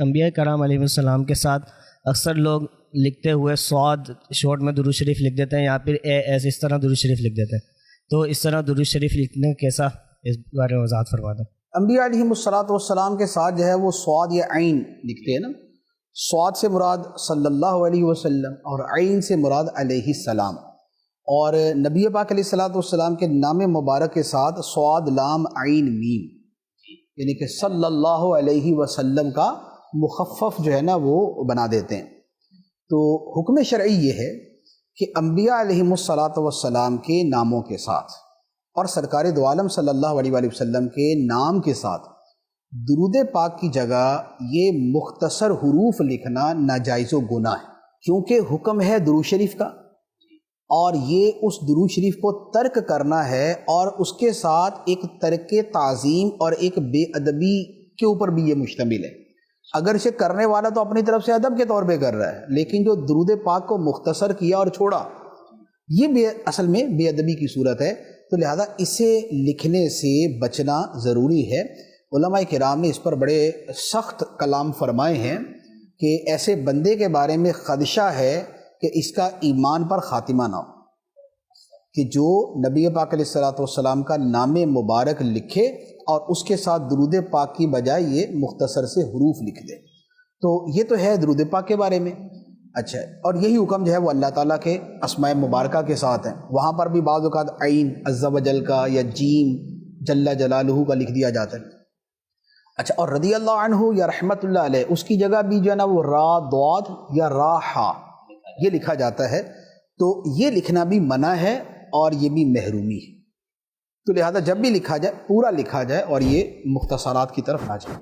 انبیاء کرام علیہ السلام کے ساتھ اکثر لوگ لکھتے ہوئے صاد شارٹ میں درود شریف لکھ دیتے ہیں، یا پھر ایس اس طرح درود شریف لکھ دیتے ہیں، تو اس طرح درود شریف لکھنے کیسا، اس بارے میں وضاحت فرما دیں۔ انبیاء علیہ السلام کے ساتھ جو ہے وہ صاد یا عین لکھتے ہیں نا، صاد سے مراد صلی اللہ علیہ وسلم اور عین سے مراد علیہ السلام، اور نبی پاک علیہ السلام کے نام مبارک کے ساتھ صاد لام عین میم، یعنی کہ صلی اللہ علیہ وسلم کا مخفف جو ہے نا وہ بنا دیتے ہیں۔ تو حکم شرعی یہ ہے کہ انبیاء علیہ السلام کے ناموں کے ساتھ اور سرکار دو عالم صلی اللہ علیہ وآلہ وسلم کے نام کے ساتھ درود پاک کی جگہ یہ مختصر حروف لکھنا ناجائز و گناہ ہے، کیونکہ حکم ہے درود شریف کا، اور یہ اس درود شریف کو ترک کرنا ہے، اور اس کے ساتھ ایک ترک تعظیم اور ایک بے ادبی کے اوپر بھی یہ مشتمل ہے۔ اگر اسے کرنے والا تو اپنی طرف سے ادب کے طور پہ کر رہا ہے، لیکن جو درود پاک کو مختصر کیا اور چھوڑا، یہ اصل میں بے ادبی کی صورت ہے، تو لہذا اسے لکھنے سے بچنا ضروری ہے۔ علماء کرام نے اس پر بڑے سخت کلام فرمائے ہیں کہ ایسے بندے کے بارے میں خدشہ ہے کہ اس کا ایمان پر خاتمہ نہ ہو، کہ جو نبی پاک علیہ السلام کا نام مبارک لکھے اور اس کے ساتھ درود پاک کی بجائے یہ مختصر سے حروف لکھ دے۔ تو یہ تو ہے درود پاک کے بارے میں۔ اچھا، اور یہی حکم جو ہے وہ اللہ تعالیٰ کے اسماء مبارکہ کے ساتھ ہیں، وہاں پر بھی بعض اوقات عین عز و جل کا یا جیم جل جلالہ کا لکھ دیا جاتا ہے۔ اچھا، اور رضی اللہ عنہ یا رحمت اللہ علیہ، اس کی جگہ بھی جو ہے نا وہ را ضاد یا را حا یہ لکھا جاتا ہے، تو یہ لکھنا بھی منع ہے اور یہ بھی محرومی ہے۔ تو لہذا جب بھی لکھا جائے پورا لکھا جائے اور یہ مختصرات کی طرف نہ جائے۔